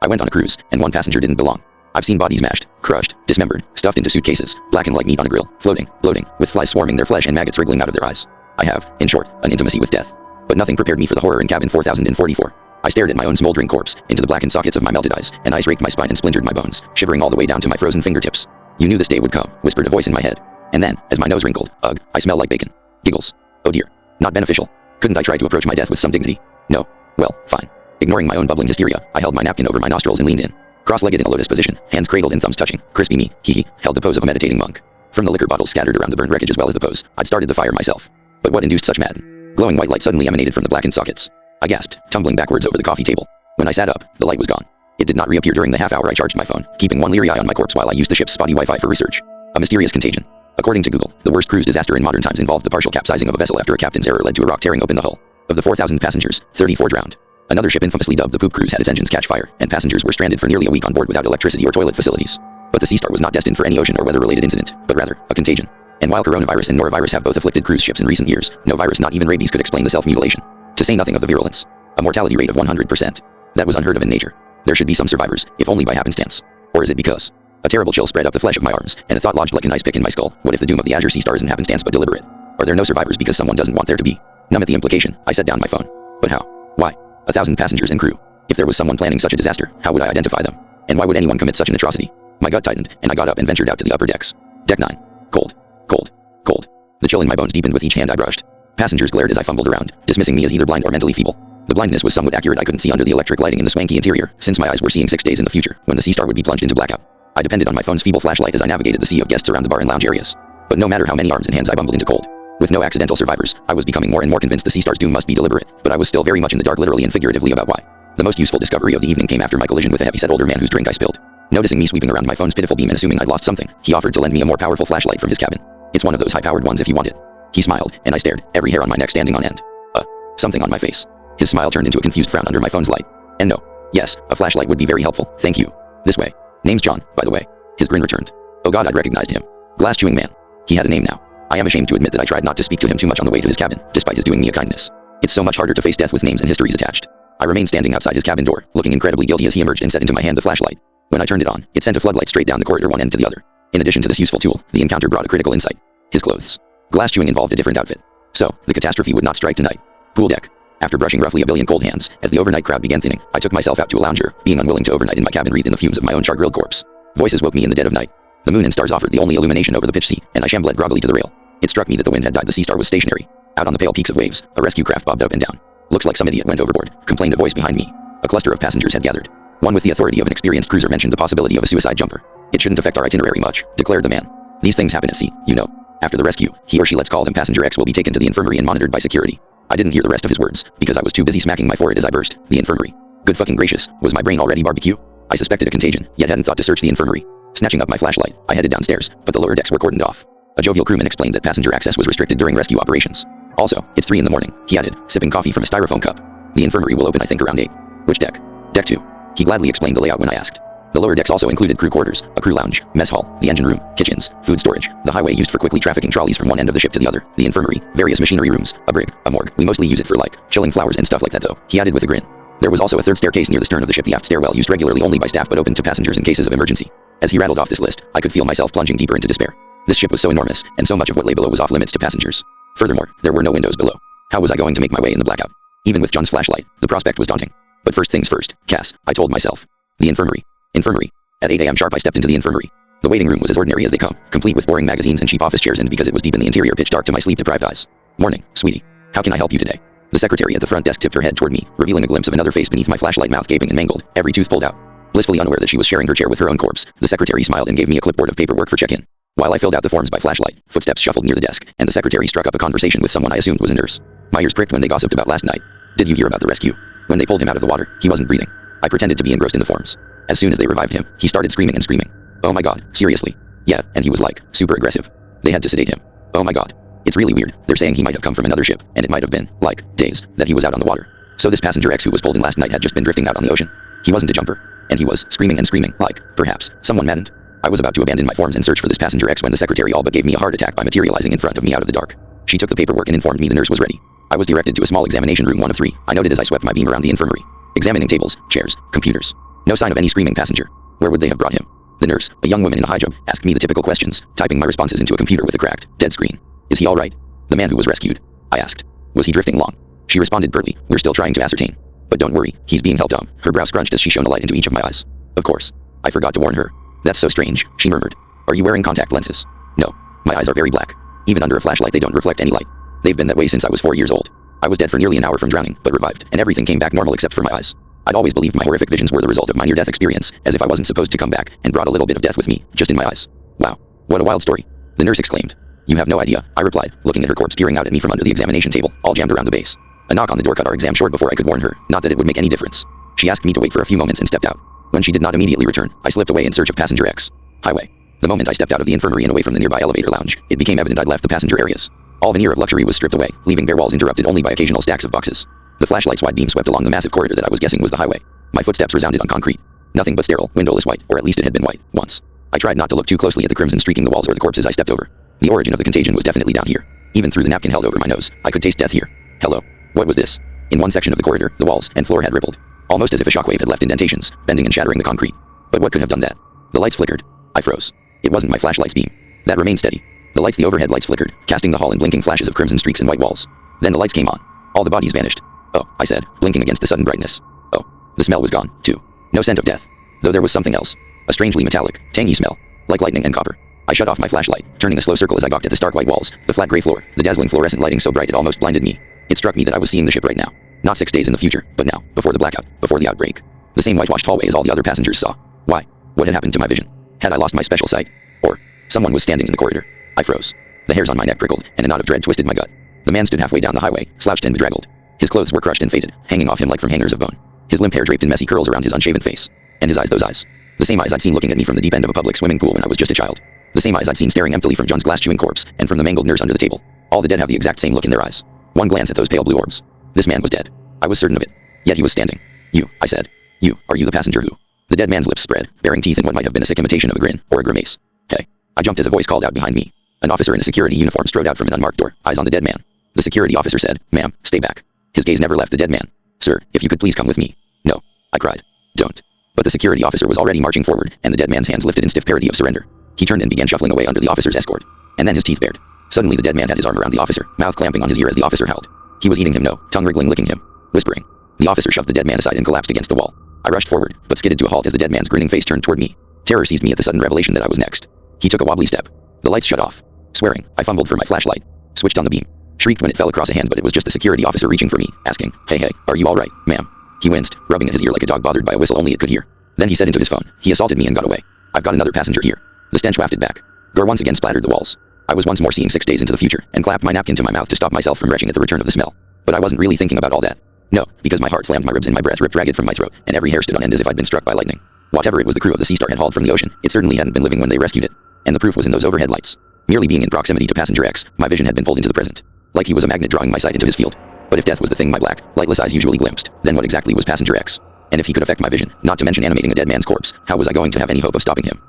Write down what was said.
I went on a cruise, and one passenger didn't belong. I've seen bodies mashed, crushed, dismembered, stuffed into suitcases, blackened like meat on a grill, floating, bloating, with flies swarming their flesh and maggots wriggling out of their eyes. I have, in short, an intimacy with death. But nothing prepared me for the horror in cabin 4044. I stared at my own smoldering corpse, into the blackened sockets of my melted eyes, and ice raked my spine and splintered my bones, shivering all the way down to my frozen fingertips. You knew this day would come, whispered a voice in my head. And then, as my nose wrinkled, ugh, I smell like bacon. Giggles. Oh dear. Not beneficial. Couldn't I try to approach my death with some dignity? No. Well, fine. Ignoring my own bubbling hysteria, I held my napkin over my nostrils and leaned in. Cross-legged in a lotus position, hands cradled and thumbs touching, crispy me, hee, held the pose of a meditating monk. From the liquor bottles scattered around the burnt wreckage as well as the pose, I'd started the fire myself. But what induced such madden? Glowing white light suddenly emanated from the blackened sockets. I gasped, tumbling backwards over the coffee table. When I sat up, the light was gone. It did not reappear during the half hour I charged my phone, keeping one leery eye on my corpse while I used the ship's spotty Wi-Fi for research. A mysterious contagion. According to Google, the worst cruise disaster in modern times involved the partial capsizing of a vessel after a captain's error led to a rock tearing open the hull. Of the 4,000 passengers, 34 drowned. Another ship infamously dubbed the Poop Cruise had its engines catch fire, and passengers were stranded for nearly a week on board without electricity or toilet facilities. But the Sea Star was not destined for any ocean or weather-related incident, but rather, a contagion. And while coronavirus and norovirus have both afflicted cruise ships in recent years, no virus, not even rabies, could explain the self-mutilation. To say nothing of the virulence. A mortality rate of 100%. That was unheard of in nature. There should be some survivors, if only by happenstance. Or is it because? A terrible chill spread up the flesh of my arms, and a thought lodged like an ice pick in my skull. What if the doom of the Azure Sea Star isn't happenstance but deliberate? Are there no survivors because someone doesn't want there to be? Numb at the implication, I set down my phone. But how? Why? 1,000 passengers and crew. If there was someone planning such a disaster, how would I identify them? And why would anyone commit such an atrocity? My gut tightened, and I got up and ventured out to the upper decks. Deck 9. Cold. Cold. Cold. The chill in my bones deepened with each hand I brushed. Passengers glared as I fumbled around, dismissing me as either blind or mentally feeble. The blindness was somewhat accurate. I couldn't see under the electric lighting in the swanky interior, since my eyes were seeing 6 days in the future, when the Sea Star would be plunged into blackout. I depended on my phone's feeble flashlight as I navigated the sea of guests around the bar and lounge areas. But no matter how many arms and hands I bumbled into cold, with no accidental survivors, I was becoming more and more convinced the Sea Star's doom must be deliberate, but I was still very much in the dark literally and figuratively about why. The most useful discovery of the evening came after my collision with a heavy-set older man whose drink I spilled. Noticing me sweeping around my phone's pitiful beam and assuming I'd lost something, he offered to lend me a more powerful flashlight from his cabin. It's one of those high-powered ones if you want it. He smiled, and I stared, every hair on my neck standing on end. Something on my face. His smile turned into a confused frown under my phone's light. And no. Yes, a flashlight would be very helpful, thank you. This way. Name's John, by the way. His grin returned. Oh God, I'd recognized him. Glass-chewing man. He had a name now. I am ashamed to admit that I tried not to speak to him too much on the way to his cabin, despite his doing me a kindness. It's so much harder to face death with names and histories attached. I remained standing outside his cabin door, looking incredibly guilty as he emerged and set into my hand the flashlight. When I turned it on, it sent a floodlight straight down the corridor one end to the other. In addition to this useful tool, the encounter brought a critical insight. His clothes. Glass-chewing involved a different outfit. So, the catastrophe would not strike tonight. Pool deck. After brushing roughly a billion cold hands, as the overnight crowd began thinning, I took myself out to a lounger, being unwilling to overnight in my cabin wreathed in the fumes of my own char-grilled corpse. Voices woke me in the dead of night. The moon and stars offered the only illumination over the pitch sea, and I shambled groggily to the rail. It struck me that the wind had died. The Sea Star was stationary. Out on the pale peaks of waves, a rescue craft bobbed up and down. Looks like some idiot went overboard, complained a voice behind me. A cluster of passengers had gathered. One with the authority of an experienced cruiser mentioned the possibility of a suicide jumper. It shouldn't affect our itinerary much, declared the man. These things happen at sea, you know. After the rescue, he or she, let's call them Passenger X, will be taken to the infirmary and monitored by security. I didn't hear the rest of his words, because I was too busy smacking my forehead as I burst. The infirmary. Good fucking gracious, was my brain already barbecue? I suspected a contagion, yet hadn't thought to search the infirmary. Snatching up my flashlight, I headed downstairs, but the lower decks were cordoned off. A jovial crewman explained that passenger access was restricted during rescue operations. Also, it's 3 in the morning, he added, sipping coffee from a styrofoam cup. The infirmary will open I think around 8. Which deck? Deck 2. He gladly explained the layout when I asked. The lower decks also included crew quarters, a crew lounge, mess hall, the engine room, kitchens, food storage, the highway used for quickly trafficking trolleys from one end of the ship to the other, the infirmary, various machinery rooms, a brig, a morgue. We mostly use it for like, chilling flowers and stuff like that though, he added with a grin. There was also a third staircase near the stern of the ship, the aft stairwell used regularly only by staff but open to passengers in cases of emergency. As he rattled off this list, I could feel myself plunging deeper into despair. This ship was so enormous, and so much of what lay below was off limits to passengers. Furthermore, there were no windows below. How was I going to make my way in the blackout? Even with John's flashlight, the prospect was daunting. But first things first, Cass, I told myself. The infirmary. Infirmary. At 8 a.m. sharp I stepped into the infirmary. The waiting room was as ordinary as they come, complete with boring magazines and cheap office chairs, and because it was deep in the interior pitch dark to my sleep-deprived eyes. Morning, sweetie. How can I help you today? The secretary at the front desk tipped her head toward me, revealing a glimpse of another face beneath my flashlight, mouth gaping and mangled, every tooth pulled out. Blissfully unaware that she was sharing her chair with her own corpse, the secretary smiled and gave me a clipboard of paperwork for check-in. While I filled out the forms by flashlight, footsteps shuffled near the desk, and the secretary struck up a conversation with someone I assumed was a nurse. My ears pricked when they gossiped about last night. Did you hear about the rescue? When they pulled him out of the water, he wasn't breathing. I pretended to be engrossed in the forms. As soon as they revived him, he started screaming and screaming. Oh my god, seriously? Yeah, and he was like, super aggressive. They had to sedate him. Oh my god. It's really weird. They're saying he might have come from another ship, and it might have been, like, days, that he was out on the water. So this Passenger X who was pulled in last night had just been drifting out on the ocean. He wasn't a jumper. And he was screaming and screaming, like, perhaps, someone maddened. I was about to abandon my forms and search for this Passenger X when the secretary all but gave me a heart attack by materializing in front of me out of the dark. She took the paperwork and informed me the nurse was ready. I was directed to a small examination room 1 of 3, I noted as I swept my beam around the infirmary. Examining tables, chairs, computers. No sign of any screaming passenger. Where would they have brought him? The nurse, a young woman in a hijab, asked me the typical questions, typing my responses into a computer with a cracked, dead screen. Is he all right? The man who was rescued? I asked. Was he drifting along? She responded pertly, we're still trying to ascertain. But don't worry, he's being helped up. Her brow scrunched as she shone a light into each of my eyes. Of course. I forgot to warn her. That's so strange, she murmured. Are you wearing contact lenses? No. My eyes are very black. Even under a flashlight they don't reflect any light. They've been that way since I was 4 years old. I was dead for nearly an hour from drowning, but revived, and everything came back normal except for my eyes. I'd always believed my horrific visions were the result of my near-death experience, as if I wasn't supposed to come back, and brought a little bit of death with me, just in my eyes. Wow. What a wild story. The nurse exclaimed. You have no idea, I replied, looking at her corpse peering out at me from under the examination table, all jammed around the base. A knock on the door cut our exam short before I could warn her, not that it would make any difference. She asked me to wait for a few moments and stepped out. When she did not immediately return, I slipped away in search of passenger X. Highway. The moment I stepped out of the infirmary and away from the nearby elevator lounge, it became evident I'd left the passenger areas. All veneer of luxury was stripped away, leaving bare walls interrupted only by occasional stacks of boxes. The flashlight's wide beam swept along the massive corridor that I was guessing was the highway. My footsteps resounded on concrete. Nothing but sterile, windowless white, or at least it had been white, once. I tried not to look too closely at the crimson streaking the walls or the corpses I stepped over. The origin of the contagion was definitely down here. Even through the napkin held over my nose, I could taste death here. Hello. What was this? In one section of the corridor, the walls and floor had rippled. Almost as if a shockwave had left indentations, bending and shattering the concrete. But what could have done that? The lights flickered. I froze. It wasn't my flashlight's beam. That remained steady. The overhead lights flickered, casting the hall in blinking flashes of crimson streaks and white walls. Then the lights came on. All the bodies vanished. Oh, I said, blinking against the sudden brightness. Oh, the smell was gone, too. No scent of death. Though there was something else. A strangely metallic, tangy smell. Like lightning and copper. I shut off my flashlight, turning a slow circle as I gawked at the stark white walls, the flat gray floor, the dazzling fluorescent lighting so bright it almost blinded me. It struck me that I was seeing the ship right now. Not 6 days in the future, but now, before the blackout, before the outbreak. The same whitewashed hallway as all the other passengers saw. Why? What had happened to my vision? Had I lost my special sight? Or, someone was standing in the corridor. I froze. The hairs on my neck prickled, and a knot of dread twisted my gut. The man stood halfway down the highway, slouched and bedraggled. His clothes were crushed and faded, hanging off him like from hangers of bone. His limp hair draped in messy curls around his unshaven face. And his eyes, those eyes. The same eyes I'd seen looking at me from the deep end of a public swimming pool when I was just a child. The same eyes I'd seen staring emptily from John's glass-chewing corpse, and from the mangled nurse under the table. All the dead have the exact same look in their eyes. One glance at those pale blue orbs. This man was dead. I was certain of it. Yet he was standing. You, I said. You, are you the passenger who? The dead man's lips spread, baring teeth in what might have been a sick imitation of a grin, or a grimace. Hey. I jumped as a voice called out behind me. An officer in a security uniform strode out from an unmarked door, eyes on the dead man. The security officer said, "Ma'am, stay back." His gaze never left the dead man. "Sir, if you could please come with me." "No," I cried. "Don't." But the security officer was already marching forward, and the dead man's hands lifted in stiff parody of surrender. He turned and began shuffling away under the officer's escort. And then his teeth bared. Suddenly the dead man had his arm around the officer, mouth clamping on his ear as the officer howled. He was eating him, no, tongue wriggling, licking him, whispering. The officer shoved the dead man aside and collapsed against the wall. I rushed forward, but skidded to a halt as the dead man's grinning face turned toward me. Terror seized me at the sudden revelation that I was next. He took a wobbly step. The lights shut off. Swearing, I fumbled for my flashlight. Switched on the beam. Shrieked when it fell across a hand, but it was just the security officer reaching for me, asking, Hey, are you alright, ma'am?" He winced, rubbing at his ear like a dog bothered by a whistle only it could hear. Then he said into his phone, "He assaulted me and got away. I've got another passenger here." The stench wafted back. Gore once again splattered the walls. I was once more seeing 6 days into the future, and clapped my napkin to my mouth to stop myself from retching at the return of the smell. But I wasn't really thinking about all that. No, because my heart slammed my ribs and my breath ripped ragged from my throat, and every hair stood on end as if I'd been struck by lightning. Whatever it was the crew of the Sea Star had hauled from the ocean, it certainly hadn't been living when they rescued it. And the proof was in those overhead lights. Merely being in proximity to passenger X, my vision had been pulled into the present. Like he was a magnet drawing my sight into his field. But if death was the thing my black, lightless eyes usually glimpsed, then what exactly was passenger X? And if he could affect my vision, not to mention animating a dead man's corpse, how was I going to have any hope of stopping him?